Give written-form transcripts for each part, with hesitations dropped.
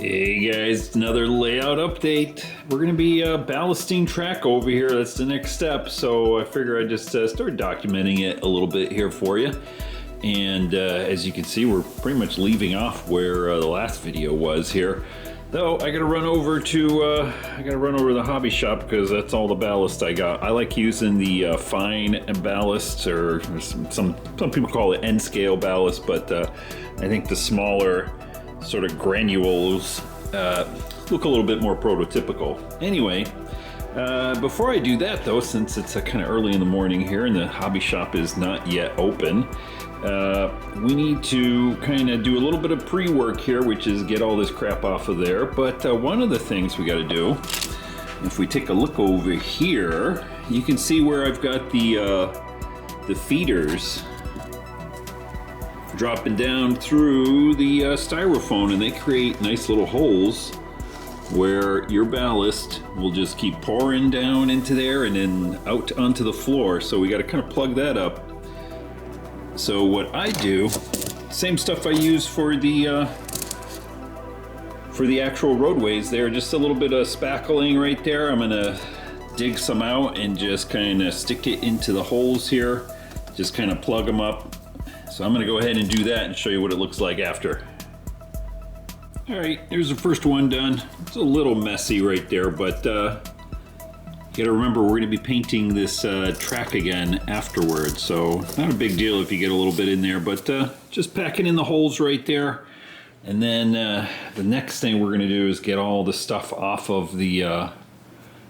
Hey guys, another layout update. We're going to be ballasting track over here. That's the next step. So I figure I'd just start documenting it a little bit here for you. And as you can see, we're pretty much leaving off where the last video was here. Though I gotta run over to the hobby shop because that's all the ballast I got. I like using the fine ballast, or some people call it end scale ballast, but I think the smaller sort of granules look a little bit more prototypical. Anyway, before I do that though, since it's kind of early in the morning here and the hobby shop is not yet open, we need to kind of do a little bit of pre-work here, which is get all this crap off of there. But one of the things we got to do, if we take a look over here, you can see where I've got the feeders dropping down through the styrofoam, and they create nice little holes where your ballast will just keep pouring down into there and then out onto the floor. So we got to kind of plug that up. So what I do, same stuff I use for the actual roadways there, just a little bit of spackling right there. I'm gonna dig some out and just kind of stick it into the holes here, just kind of plug them up. So I'm gonna go ahead and do that and show you what it looks like after. All right, there's the first one done. It's a little messy right there, but you gotta remember we're gonna be painting this track again afterwards, so not a big deal if you get a little bit in there, but just packing in the holes right there. And then the next thing we're gonna do is get all the stuff off of the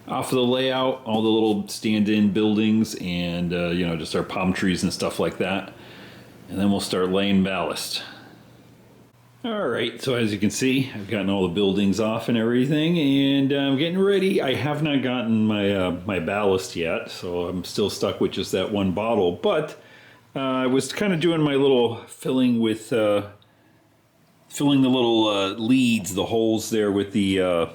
layout, all the little stand-in buildings and you know, just our palm trees and stuff like that. And then we'll start laying ballast. All right, so as you can see, I've gotten all the buildings off and everything, and I'm getting ready. I have not gotten my my ballast yet, so I'm still stuck with just that one bottle. But I was kind of doing my little filling with filling the little leads, the holes there with the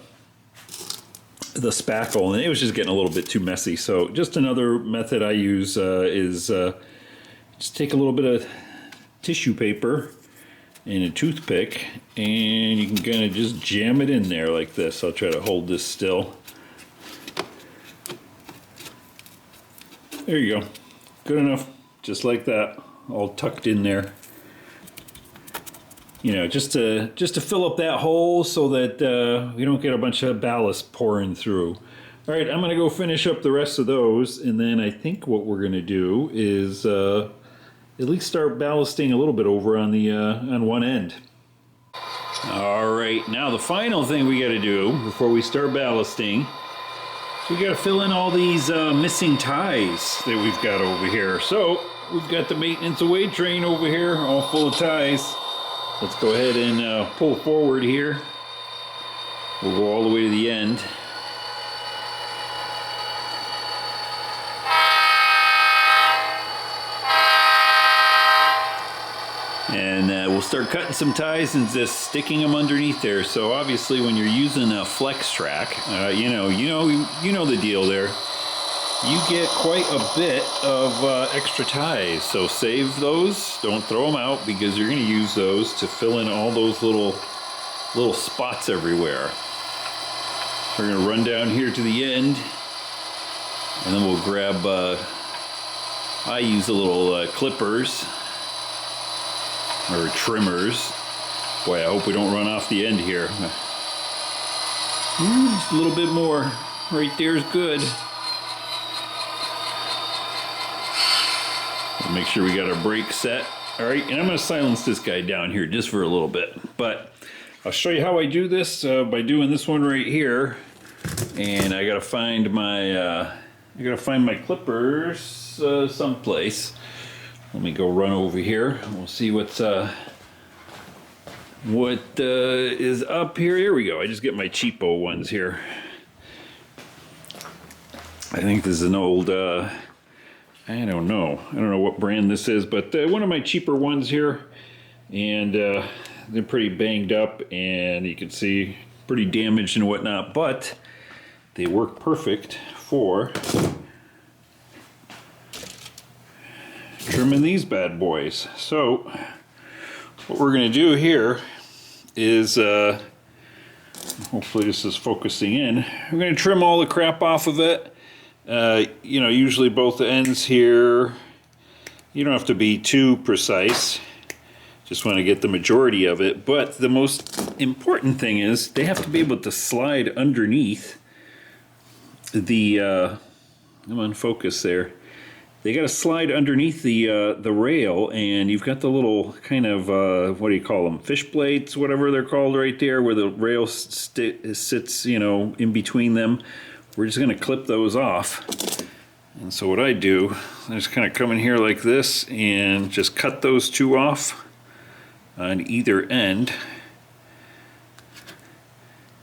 spackle, and it was just getting a little bit too messy. So just another method I use is just take a little bit of tissue paper and a toothpick, and you can kind of just jam it in there like this. I'll try to hold this still. There you go. Good enough. Just like that. All tucked in there. You know, just to fill up that hole so that we don't get a bunch of ballast pouring through. All right, I'm gonna go finish up the rest of those, and then I think what we're gonna do is at least start ballasting a little bit over on the on one end. All right, now the final thing we got to do before we start ballasting is we got to fill in all these missing ties that we've got over here. So we've got the maintenance away train over here, all full of ties. Let's go ahead and pull forward here. We'll go all the way to the end. And we'll start cutting some ties and just sticking them underneath there. So obviously when you're using a flex track, you know the deal there. You get quite a bit of extra ties. So save those, don't throw them out, because you're gonna use those to fill in all those little spots everywhere. We're gonna run down here to the end, and then we'll grab, I use the little clippers, or trimmers. Boy, I hope we don't run off the end here. Just a little bit more. Right there's good. We'll make sure we got our brake set. All right, and I'm gonna silence this guy down here just for a little bit. But I'll show you how I do this by doing this one right here. And I gotta find my clippers someplace. Let me go run over here. We'll see what is up here. Here we go. I just get my cheapo ones here. I think this is an old, I don't know what brand this is, but one of my cheaper ones here. And they're pretty banged up, and you can see pretty damaged and whatnot, but they work perfect for trimming these bad boys. So what we're going to do here is Hopefully this is focusing in. I'm going to trim all the crap off of it. You know, usually both ends here, you don't have to be too precise. Just want to get the majority of it. But the most important thing is they have to be able to slide underneath the, I'm on focus there. They got to slide underneath the rail, and you've got the little kind of, what do you call them, fish plates, whatever they're called right there, where the rail sits, you know, in between them. We're just going to clip those off. And so what I do, I just kind of come in here like this and just cut those two off on either end.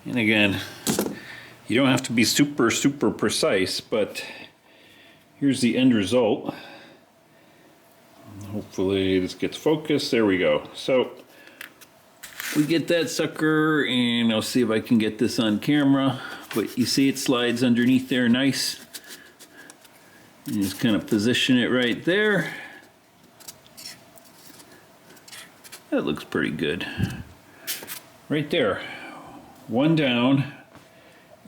And again, you don't have to be super precise, but here's the end result. Hopefully this gets focused. There we go. So we get that sucker, and I'll see if I can get this on camera. But you see it slides underneath there nice. And just kind of position it right there. That looks pretty good. Right there. One down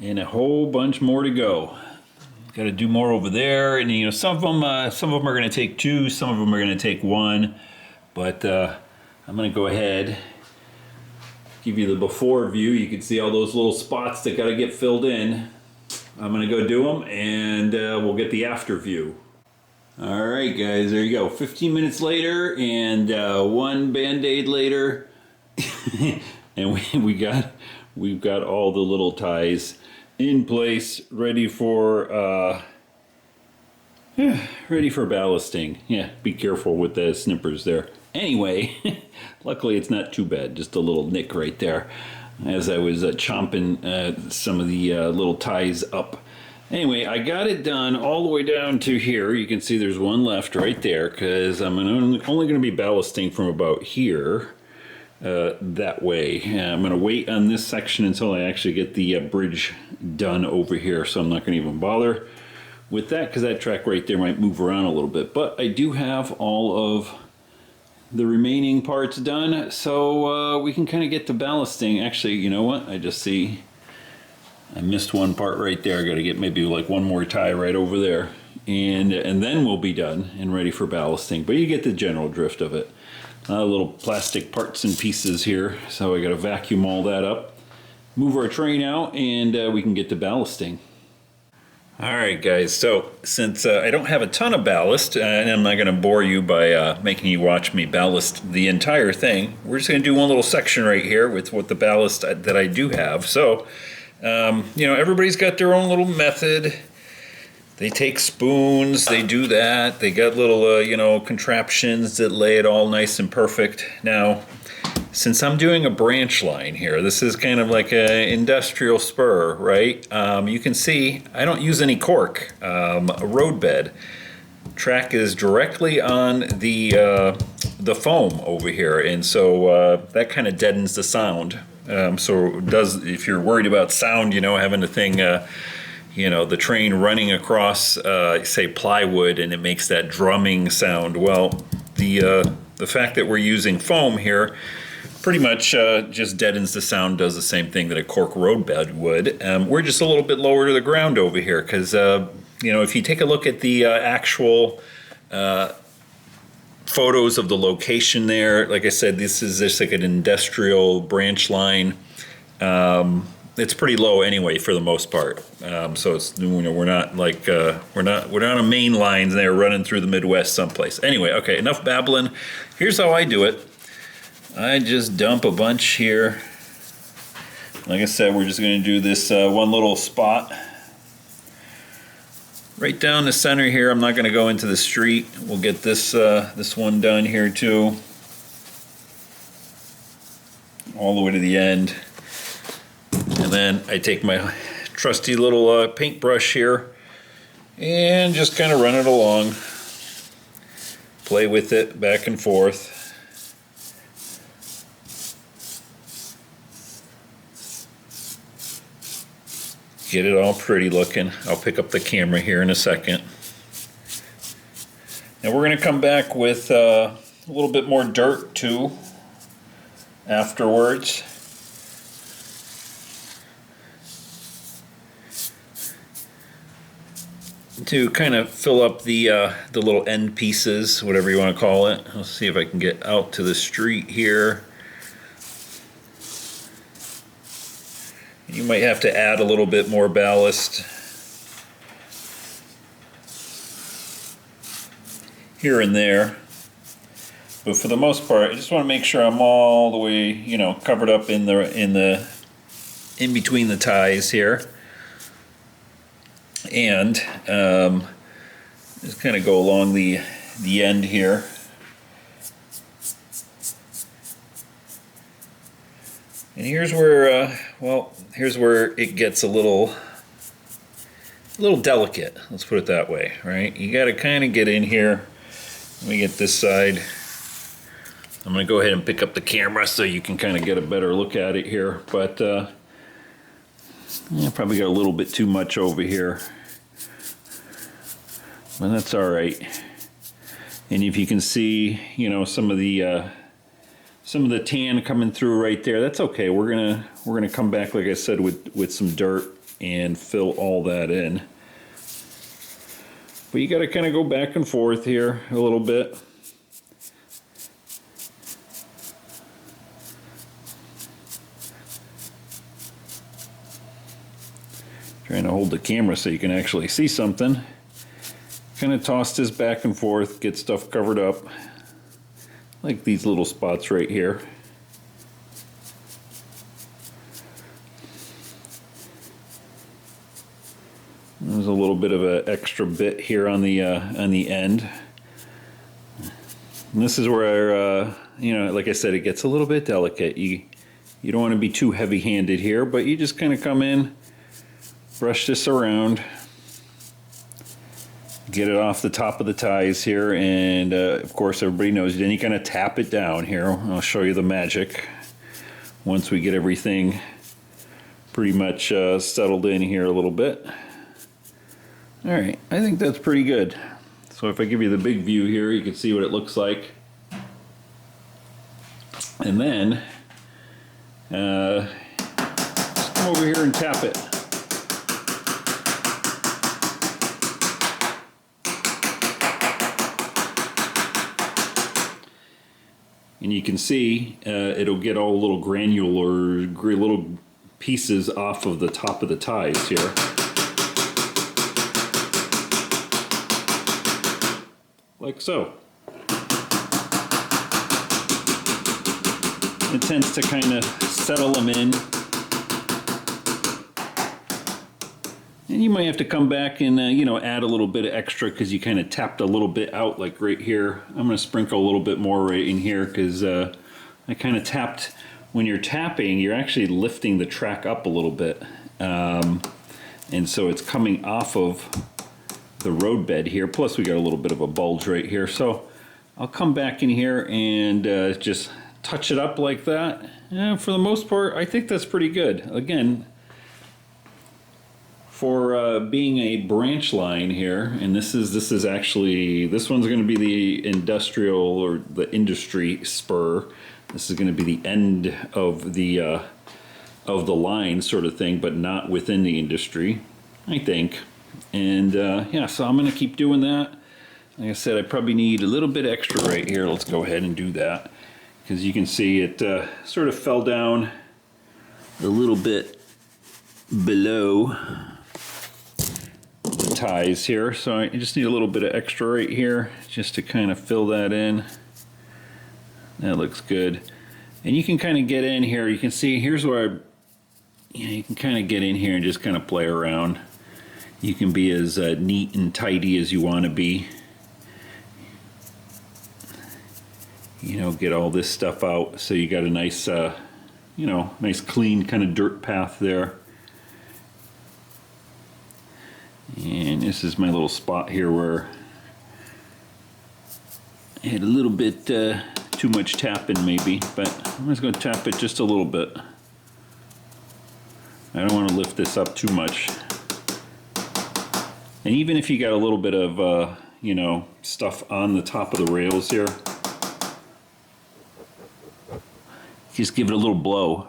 and a whole bunch more to go. Got to do more over there, and you know, some of them are going to take two, some of them are going to take one, but I'm going to go ahead, give you the before view. You can see all those little spots that got to get filled in. I'm going to go do them, and we'll get the after view. All right, guys, there you go. 15 minutes later, and one Band-Aid later, and we've got all the little ties in place, ready for ballasting. Yeah, be careful with the snippers there. Anyway, luckily it's not too bad, just a little nick right there as I was chomping some of the little ties up. Anyway, I got it done all the way down to here. You can see there's one left right there, because I'm only going to be ballasting from about here. That way. I'm going to wait on this section until I actually get the bridge done over here, so I'm not going to even bother with that, because that track right there might move around a little bit. But I do have all of the remaining parts done, so we can kind of get to ballasting. Actually, you know what? I just see I missed one part right there. I got to get maybe like one more tie right over there, and then we'll be done and ready for ballasting. But you get the general drift of it. Little plastic parts and pieces here, so I got to vacuum all that up, move our train out, and we can get to ballasting. Alright guys, so since I don't have a ton of ballast, and I'm not going to bore you by making you watch me ballast the entire thing, we're just going to do one little section right here with what the ballast that I do have. So, you know, everybody's got their own little method. They take spoons, they do that. They got little, you know, contraptions that lay it all nice and perfect. Now, since I'm doing a branch line here, this is kind of like an industrial spur, right? You can see I don't use any cork, a road bed. Track is directly on the foam over here, and so that kind of deadens the sound. So it does, if you're worried about sound, you know, having the thing, you know, the train running across, say, plywood, and it makes that drumming sound. Well, the fact that we're using foam here pretty much just deadens the sound, does the same thing that a cork road bed would. We're just a little bit lower to the ground over here, because, you know, if you take a look at the actual photos of the location there, like I said, this is just like an industrial branch line. It's pretty low anyway for the most part, so it's, you know, we're not like we're not on a main line there running through the Midwest someplace. Anyway, okay, enough babbling. Here's how I do it. I just dump a bunch here. Like I said, we're just going to do this one little spot right down the center here. I'm not going to go into the street. We'll get this this one done here too, all the way to the end. And then I take my trusty little paintbrush here and just kind of run it along, play with it back and forth. Get it all pretty looking. I'll pick up the camera here in a second. Now we're going to come back with a little bit more dirt too afterwards. to kind of fill up the little end pieces, whatever you want to call it. Let's see if I can get out to the street here. You might have to add a little bit more ballast here and there. But for the most part, I just want to make sure I'm all the way, you know, covered up in between the ties here. And just kind of go along the end here. And here's where, here's where it gets a little delicate. Let's put it that way, right? You got to kind of get in here. Let me get this side. I'm going to go ahead and pick up the camera so you can kind of get a better look at it here. But I probably got a little bit too much over here. But that's all right. And if you can see, you know, some of the tan coming through right there, that's okay. We're gonna come back, like I said, with some dirt and fill all that in. But you got to kind of go back and forth here a little bit. Trying to hold the camera so you can actually see something. Kind of toss this back and forth, get stuff covered up. Like these little spots right here. There's a little bit of an extra bit here on the end. And this is where, you know, like I said, it gets a little bit delicate. You don't want to be too heavy-handed here, but you just kind of come in, brush this around, get it off the top of the ties here, and of course everybody knows, then you kind of tap it down here. I'll show you the magic once we get everything pretty much settled in here a little bit. All right, I think that's pretty good. So if I give you the big view here, you can see what it looks like. And then just come over here and tap it. And you can see it'll get all little granular, little pieces off of the top of the ties here. Like so. It tends to kind of settle them in. And you might have to come back and you know, add a little bit of extra because you kind of tapped a little bit out, like right here. I'm going to sprinkle a little bit more right in here because I kind of tapped. When you're tapping, you're actually lifting the track up a little bit. And so it's coming off of the road bed here. Plus we got a little bit of a bulge right here. So I'll come back in here and just touch it up like that. And for the most part, I think that's pretty good. Again, for being a branch line here, and this is actually, this one's going to be the industrial or the industry spur. This is going to be the end of the line sort of thing, but not within the industry, I think. And yeah, so I'm going to keep doing that. Like I said, I probably need a little bit extra right here. Let's go ahead and do that because you can see it sort of fell down a little bit below the ties here. So I just need a little bit of extra right here just to kind of fill that in. That looks good. And you can kind of get in here. You can see here's where you can kind of get in here and just kind of play around. You can be as neat and tidy as you want to be. You know, get all this stuff out so you got a nice, you know, nice clean kind of dirt path there. And this is my little spot here where I had a little bit too much tapping maybe, but I'm just going to tap it just a little bit. I don't want to lift this up too much. And even if you got a little bit of, you know, stuff on the top of the rails here, just give it a little blow.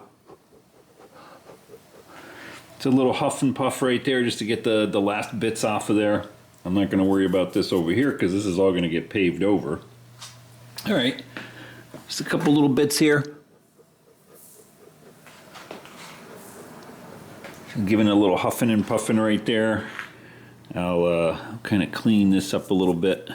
It's a little huff and puff right there just to get the last bits off of there. I'm not going to worry about this over here because this is all going to get paved over. All right, just a couple little bits here. Giving it a little huffing and puffing right there. I'll kind of clean this up a little bit.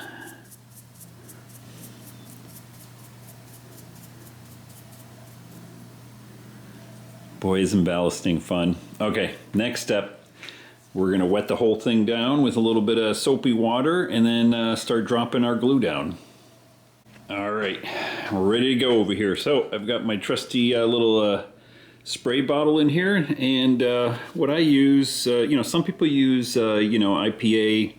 Boy, isn't ballasting fun. Okay, next step. We're going to wet the whole thing down with a little bit of soapy water and then start dropping our glue down. All right, we're ready to go over here. So I've got my trusty little spray bottle in here, and what I use, you know, some people use, you know, IPA,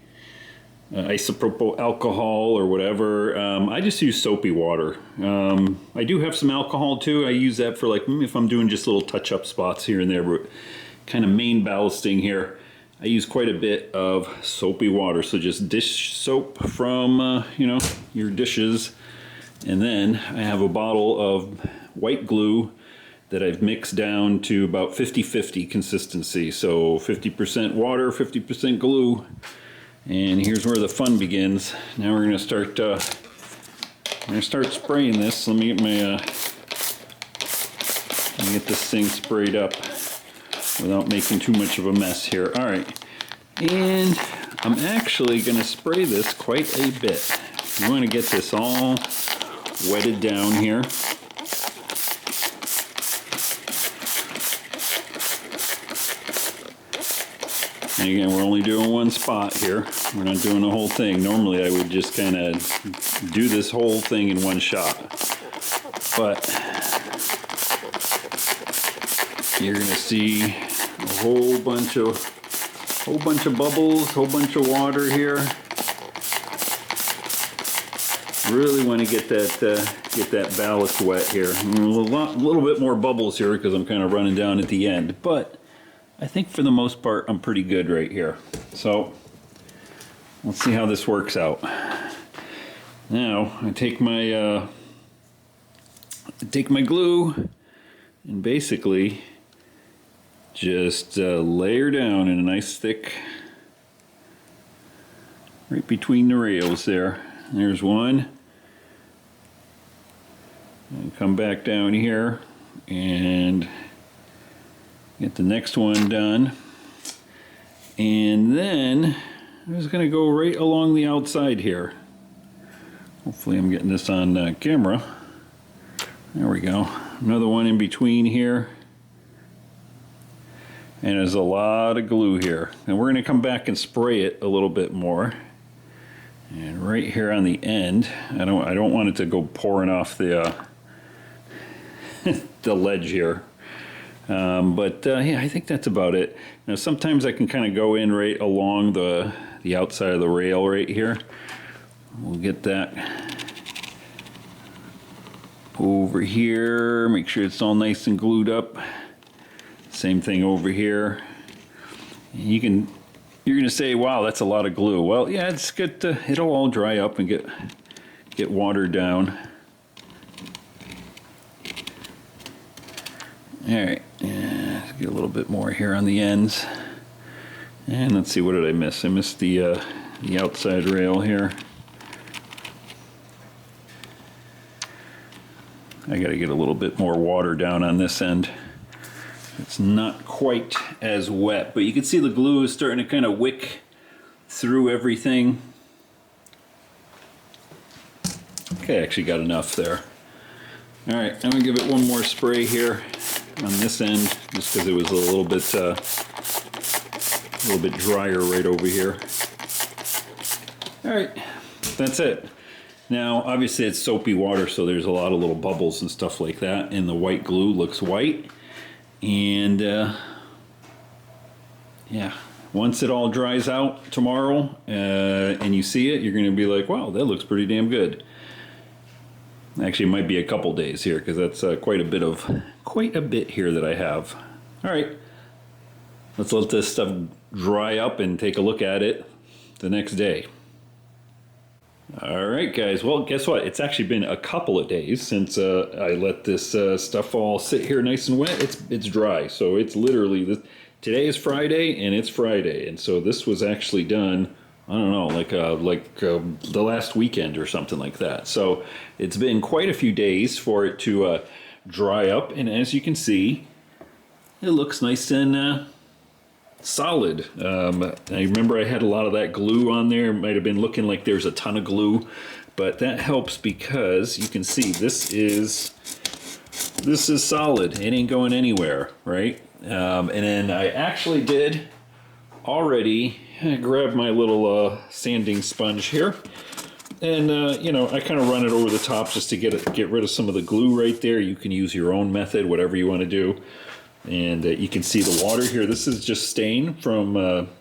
isopropyl alcohol or whatever. I just use soapy water. I do have some alcohol too. I use that for like if I'm doing just little touch-up spots here and there, but kind of main ballasting here. I use quite a bit of soapy water, so just dish soap from, you know, your dishes. And then I have a bottle of white glue that I've mixed down to about 50-50 consistency. So 50% water, 50% glue. And here's where the fun begins. Now we're gonna start spraying this. Let me get my, let me get this thing sprayed up without making too much of a mess here. All right, and I'm actually gonna spray this quite a bit. You wanna get this all wetted down here. And again, we're only doing one spot here. We're not doing the whole thing. Normally I would just kind of do this whole thing in one shot. But you're gonna see a whole bunch of bubbles, whole bunch of water here. Really want to get that ballast wet here. A little bit more bubbles here because I'm kind of running down at the end, but I think for the most part I'm pretty good right here. So let's see how this works out. Now I take my glue and basically just layer down in a nice thick, right between the rails there. There's one. And come back down here and get the next one done. And then I'm just going to go right along the outside here. Hopefully I'm getting this on camera. There we go. Another one in between here. And there's a lot of glue here. And we're going to come back and spray it a little bit more. And right here on the end, I don't want it to go pouring off the the ledge here. Yeah, I think that's about it. Now sometimes I can kind of go in right along the outside of the rail right here. We'll get that over here, make sure it's all nice and glued up. Same thing over here. You're gonna say, wow, that's a lot of glue. Well, yeah, it's good to, it'll all dry up and get watered down. All right, yeah, get a little bit more here on the ends. And let's see, what did I miss? I missed the outside rail here. I gotta get a little bit more water down on this end. It's not quite as wet, but you can see the glue is starting to kind of wick through everything. Okay, I actually got enough there. All right, I'm gonna give it one more spray here on this end, just because it was a little bit drier right over here. All right, that's it. Now, obviously it's soapy water, so there's a lot of little bubbles and stuff like that, and the white glue looks white. And yeah, once it all dries out tomorrow and you see it, you're going to be like, wow, that looks pretty damn good. Actually, it might be a couple days here because that's quite a bit here that I have. All right, let's let this stuff dry up and take a look at it the next day. All right, guys. Well, guess what? It's actually been a couple of days since I let this stuff all sit here nice and wet. It's dry, so it's literally today is Friday, and it's Friday, and so this was actually done I don't know, like the last weekend or something like that. So it's been quite a few days for it to dry up, and as you can see, it looks nice and solid. I remember I had a lot of that glue on there. It might have been looking like there's a ton of glue, but that helps because you can see this is solid. It ain't going anywhere, right? And then I actually did already grab my little sanding sponge here, and you know, I kind of run it over the top just to get rid of some of the glue right there. You can use your own method, whatever you want to do. And you can see the water here. This is just stain from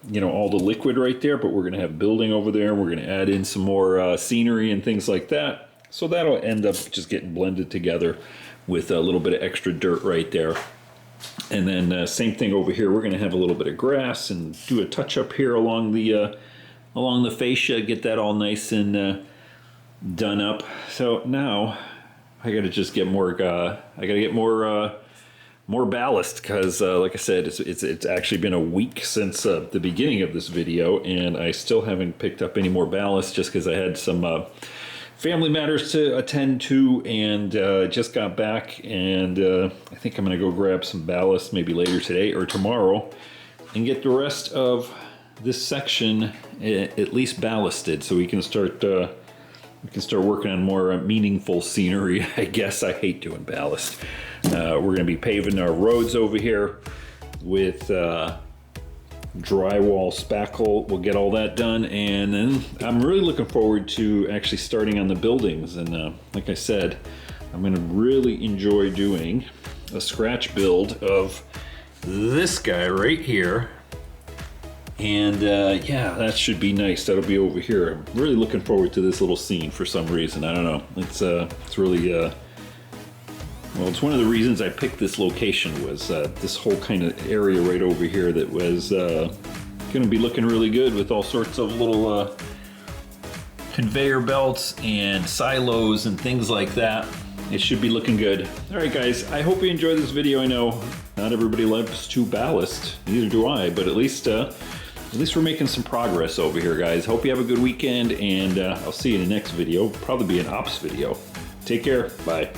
you know, all the liquid right there, but we're going to have building over there, and we're going to add in some more scenery and things like that. So that'll end up just getting blended together with a little bit of extra dirt right there. And then same thing over here. We're going to have a little bit of grass and do a touch up here along the fascia, get that all nice and done up. So now I got to just get more. I got to get more ballast because, like I said, it's actually been a week since the beginning of this video, and I still haven't picked up any more ballast just because I had some family matters to attend to, and just got back, and I think I'm going to go grab some ballast maybe later today or tomorrow and get the rest of this section at least ballasted so we can start working on more meaningful scenery. I guess I hate doing ballast. We're going to be paving our roads over here with drywall spackle. We'll get all that done, and then I'm really looking forward to actually starting on the buildings. And like I said, I'm going to really enjoy doing a scratch build of this guy right here. And yeah, that should be nice. That'll be over here. I'm really looking forward to this little scene for some reason. I don't know. It's really well, it's one of the reasons I picked this location was this whole kind of area right over here that was going to be looking really good with all sorts of little conveyor belts and silos and things like that. It should be looking good. All right, guys, I hope you enjoyed this video. I know not everybody loves to ballast, neither do I, but at least we're making some progress over here, guys. Hope you have a good weekend, and I'll see you in the next video. Probably be an ops video. Take care. Bye.